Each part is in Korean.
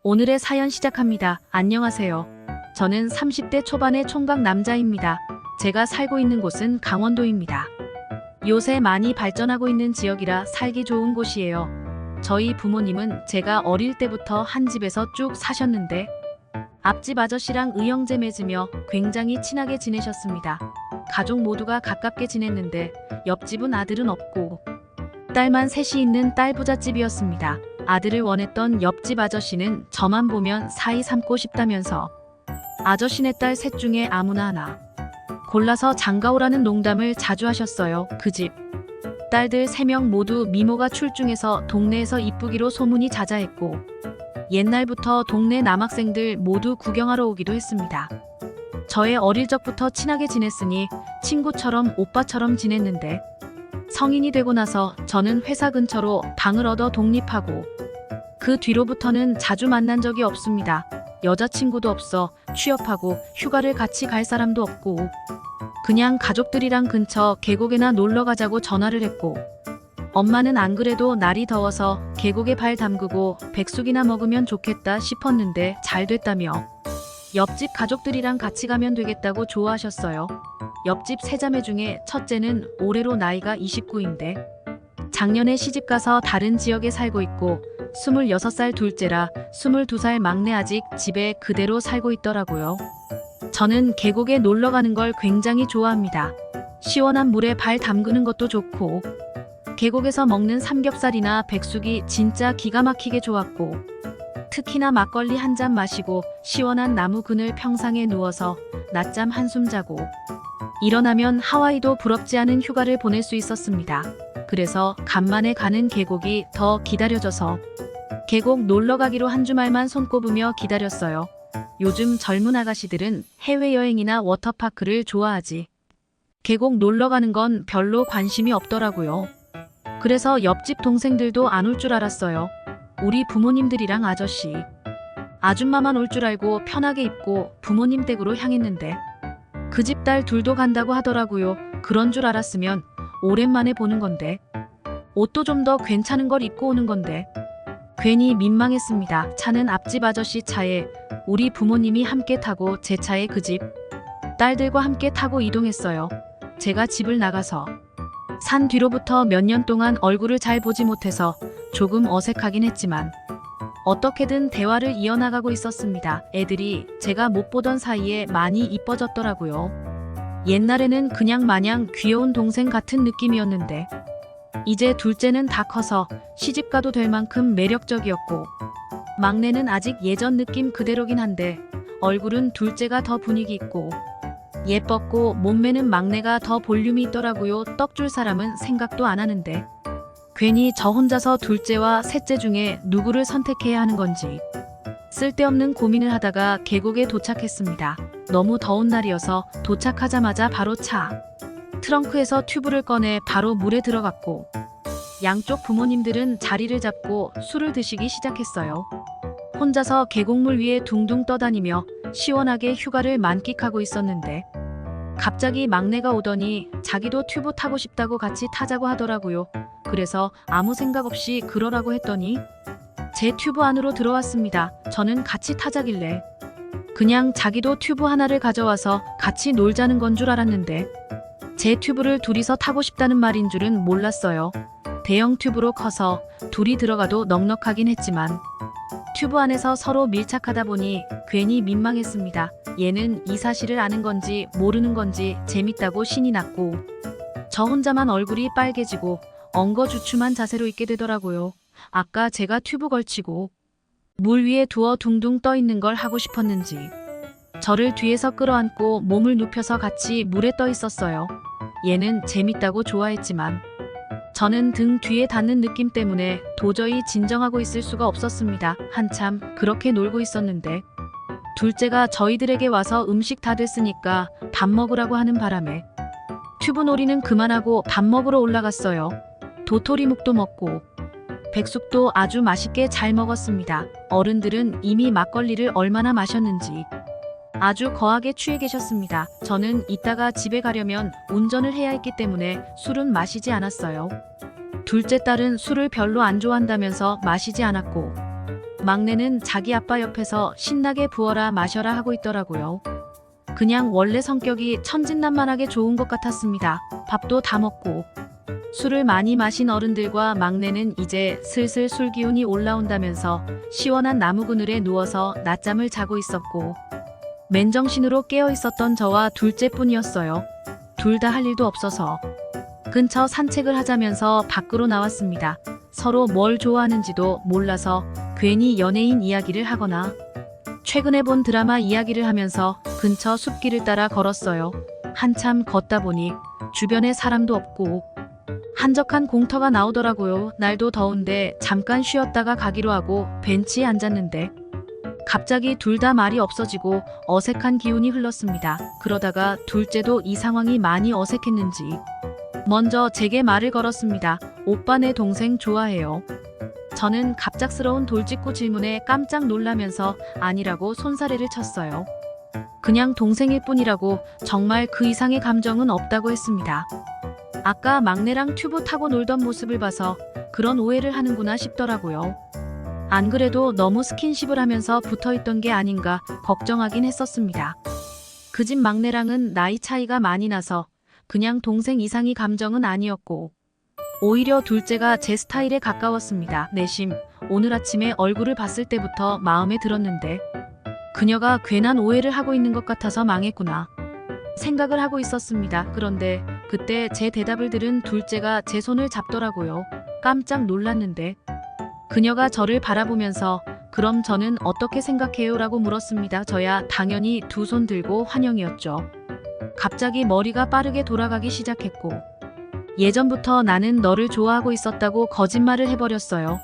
오늘의 사연 시작합니다. 안녕하세요. 저는 30대 초반의 총각 남자입니다. 제가 살고 있는 곳은 강원도입니다. 요새 많이 발전하고 있는 지역이라 살기 좋은 곳이에요. 저희 부모님은 제가 어릴 때부터 한 집에서 쭉 사셨는데 앞집 아저씨랑 의형제 맺으며 굉장히 친하게 지내셨습니다. 가족 모두가 가깝게 지냈는데 옆집은 아들은 없고 딸만 셋이 있는 딸 부잣집이었습니다. 아들을 원했던 옆집 아저씨는 저만 보면 사이 삼고 싶다면서 아저씨네 딸 셋 중에 아무나 하나 골라서 장가오라는 농담을 자주 하셨어요. 그 집 딸들 3명 모두 미모가 출중해서 동네에서 이쁘기로 소문이 자자했고 옛날부터 동네 남학생들 모두 구경하러 오기도 했습니다. 저의 어릴 적부터 친하게 지냈으니 친구처럼 오빠처럼 지냈는데 성인이 되고 나서 저는 회사 근처로 방을 얻어 독립하고 그 뒤로부터는 자주 만난 적이 없습니다. 여자친구도 없어 취업하고 휴가를 같이 갈 사람도 없고 그냥 가족들이랑 근처 계곡에나 놀러 가자고 전화를 했고 엄마는 안 그래도 날이 더워서 계곡에 발 담그고 백숙이나 먹으면 좋겠다 싶었는데 잘 됐다며 옆집 가족들이랑 같이 가면 되겠다고 좋아하셨어요. 옆집 세 자매 중에 첫째는 올해로 나이가 29인데 작년에 시집가서 다른 지역에 살고 있고 26살 둘째라 22살 막내 아직 집에 그대로 살고 있더라고요. 저는 계곡에 놀러 가는 걸 굉장히 좋아합니다. 시원한 물에 발 담그는 것도 좋고 계곡에서 먹는 삼겹살이나 백숙이 진짜 기가 막히게 좋았고 특히나 막걸리 한 잔 마시고 시원한 나무 그늘 평상에 누워서 낮잠 한숨 자고 일어나면 하와이도 부럽지 않은 휴가를 보낼 수 있었습니다. 그래서 간만에 가는 계곡이 더 기다려져서 계곡 놀러 가기로 한 주말만 손꼽으며 기다렸어요. 요즘 젊은 아가씨들은 해외여행이나 워터파크를 좋아하지 계곡 놀러 가는 건 별로 관심이 없더라고요. 그래서 옆집 동생들도 안 올 줄 알았어요. 우리 부모님들이랑 아저씨, 아줌마만 올 줄 알고 편하게 입고 부모님 댁으로 향했는데 그 집 딸 둘도 간다고 하더라고요. 그런 줄 알았으면 오랜만에 보는 건데 옷도 좀 더 괜찮은 걸 입고 오는 건데 괜히 민망했습니다. 차는 앞집 아저씨 차에 우리 부모님이 함께 타고 제 차에 그 집 딸들과 함께 타고 이동했어요. 제가 집을 나가서 산 뒤로부터 몇 년 동안 얼굴을 잘 보지 못해서 조금 어색하긴 했지만 어떻게든 대화를 이어나가고 있었습니다. 애들이 제가 못 보던 사이에 많이 이뻐졌더라고요. 옛날에는 그냥 마냥 귀여운 동생 같은 느낌이었는데 이제 둘째는 다 커서 시집가도 될 만큼 매력적이었고 막내는 아직 예전 느낌 그대로긴 한데 얼굴은 둘째가 더 분위기 있고 예뻤고 몸매는 막내가 더 볼륨이 있더라고요. 떡 줄 사람은 생각도 안 하는데 괜히 저 혼자서 둘째와 셋째 중에 누구를 선택해야 하는 건지 쓸데없는 고민을 하다가 계곡에 도착했습니다. 너무 더운 날이어서 도착하자마자 바로 차 트렁크에서 튜브를 꺼내 바로 물에 들어갔고 양쪽 부모님들은 자리를 잡고 술을 드시기 시작했어요. 혼자서 계곡물 위에 둥둥 떠다니며 시원하게 휴가를 만끽하고 있었는데 갑자기 막내가 오더니 자기도 튜브 타고 싶다고 같이 타자고 하더라고요. 그래서 아무 생각 없이 그러라고 했더니 제 튜브 안으로 들어왔습니다. 저는 같이 타자길래 그냥 자기도 튜브 하나를 가져와서 같이 놀자는 건 줄 알았는데 제 튜브를 둘이서 타고 싶다는 말인 줄은 몰랐어요. 대형 튜브로 커서 둘이 들어가도 넉넉하긴 했지만 튜브 안에서 서로 밀착하다 보니 괜히 민망했습니다. 얘는 이 사실을 아는 건지 모르는 건지 재밌다고 신이 났고 저 혼자만 얼굴이 빨개지고 엉거주춤한 자세로 있게 되더라고요. 아까 제가 튜브 걸치고 물 위에 두어 둥둥 떠 있는 걸 하고 싶었는지 저를 뒤에서 끌어안고 몸을 눕혀서 같이 물에 떠 있었어요. 얘는 재밌다고 좋아했지만 저는 등 뒤에 닿는 느낌 때문에 도저히 진정하고 있을 수가 없었습니다. 한참 그렇게 놀고 있었는데 둘째가 저희들에게 와서 음식 다 됐으니까 밥 먹으라고 하는 바람에 튜브 놀이는 그만하고 밥 먹으러 올라갔어요. 도토리묵도 먹고 백숙도 아주 맛있게 잘 먹었습니다. 어른들은 이미 막걸리를 얼마나 마셨는지 아주 거하게 취해 계셨습니다. 저는 이따가 집에 가려면 운전을 해야 했기 때문에 술은 마시지 않았어요. 둘째 딸은 술을 별로 안 좋아한다면서 마시지 않았고 막내는 자기 아빠 옆에서 신나게 부어라 마셔라 하고 있더라고요. 그냥 원래 성격이 천진난만하게 좋은 것 같았습니다. 밥도 다 먹고. 술을 많이 마신 어른들과 막내는 이제 슬슬 술 기운이 올라온다면서 시원한 나무 그늘에 누워서 낮잠을 자고 있었고, 맨정신으로 깨어 있었던 저와 둘째뿐이었어요. 둘 다 할 일도 없어서 근처 산책을 하자면서 밖으로 나왔습니다. 서로 뭘 좋아하는지도 몰라서 괜히 연예인 이야기를 하거나 최근에 본 드라마 이야기를 하면서 근처 숲길을 따라 걸었어요. 한참 걷다 보니 주변에 사람도 없고 한적한 공터가 나오더라고요. 날도 더운데 잠깐 쉬었다가 가기로 하고 벤치에 앉았는데 갑자기 둘 다 말이 없어지고 어색한 기운이 흘렀습니다. 그러다가 둘째도 이 상황이 많이 어색했는지 먼저 제게 말을 걸었습니다. 오빠 내 동생 좋아해요. 저는 갑작스러운 돌직구 질문에 깜짝 놀라면서 아니라고 손사래를 쳤어요. 그냥 동생일 뿐이라고, 정말 그 이상의 감정은 없다고 했습니다. 아까 막내랑 튜브 타고 놀던 모습을 봐서 그런 오해를 하는구나 싶더라고요. 안 그래도 너무 스킨십을 하면서 붙어있던 게 아닌가 걱정하긴 했었습니다. 그 집 막내랑은 나이 차이가 많이 나서 그냥 동생 이상의 감정은 아니었고, 오히려 둘째가 제 스타일에 가까웠습니다. 내심 오늘 아침에 얼굴을 봤을 때부터 마음에 들었는데 그녀가 괜한 오해를 하고 있는 것 같아서 망했구나 생각을 하고 있었습니다. 그런데 그때 제 대답을 들은 둘째가 제 손을 잡더라고요. 깜짝 놀랐는데 그녀가 저를 바라보면서 그럼 저는 어떻게 생각해요? 라고 물었습니다. 저야 당연히 두 손 들고 환영이었죠. 갑자기 머리가 빠르게 돌아가기 시작했고, 예전부터 나는 너를 좋아하고 있었다고 거짓말을 해버렸어요.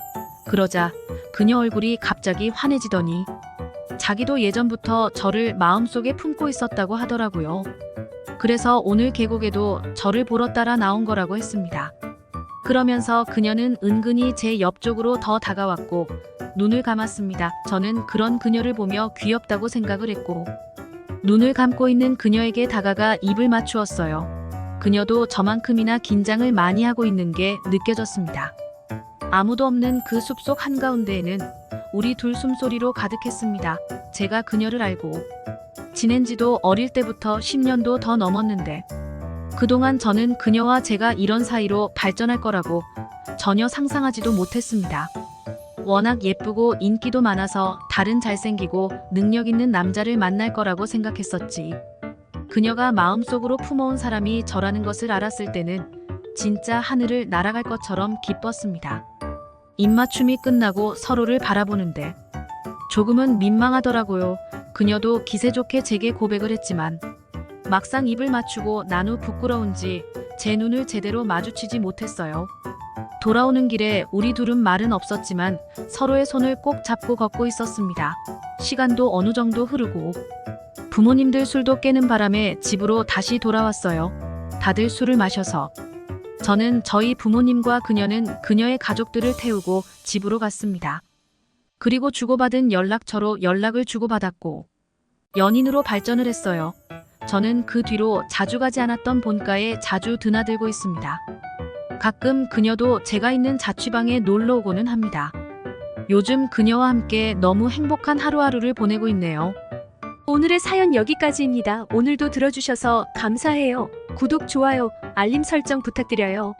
그러자 그녀 얼굴이 갑자기 환해지더니 자기도 예전부터 저를 마음속에 품고 있었다고 하더라고요. 그래서 오늘 계곡에도 저를 보러 따라 나온 거라고 했습니다. 그러면서 그녀는 은근히 제 옆쪽으로 더 다가왔고 눈을 감았습니다. 저는 그런 그녀를 보며 귀엽다고 생각을 했고 눈을 감고 있는 그녀에게 다가가 입을 맞추었어요. 그녀도 저만큼이나 긴장을 많이 하고 있는 게 느껴졌습니다. 아무도 없는 그 숲속 한가운데에는 우리 둘 숨소리로 가득했습니다. 제가 그녀를 알고 지낸 지도 어릴 때부터 10년도 더 넘었는데 그동안 저는 그녀와 제가 이런 사이로 발전할 거라고 전혀 상상하지도 못했습니다. 워낙 예쁘고 인기도 많아서 다른 잘생기고 능력 있는 남자를 만날 거라고 생각했었지. 그녀가 마음속으로 품어온 사람이 저라는 것을 알았을 때는 진짜 하늘을 날아갈 것처럼 기뻤습니다. 입맞춤이 끝나고 서로를 바라보는데 조금은 민망하더라고요. 그녀도 기세 좋게 제게 고백을 했지만 막상 입을 맞추고 난 후 부끄러운지 제 눈을 제대로 마주치지 못했어요. 돌아오는 길에 우리 둘은 말은 없었지만 서로의 손을 꼭 잡고 걷고 있었습니다. 시간도 어느 정도 흐르고 부모님들 술도 깨는 바람에 집으로 다시 돌아왔어요. 다들 술을 마셔서 저는 저희 부모님과 그녀는 그녀의 가족들을 태우고 집으로 갔습니다. 그리고 주고받은 연락처로 연락을 주고받았고 연인으로 발전을 했어요. 저는 그 뒤로 자주 가지 않았던 본가에 자주 드나들고 있습니다. 가끔 그녀도 제가 있는 자취방에 놀러 오고는 합니다. 요즘 그녀와 함께 너무 행복한 하루하루를 보내고 있네요. 오늘의 사연 여기까지입니다. 오늘도 들어주셔서 감사해요. 구독, 좋아요, 알림 설정 부탁드려요.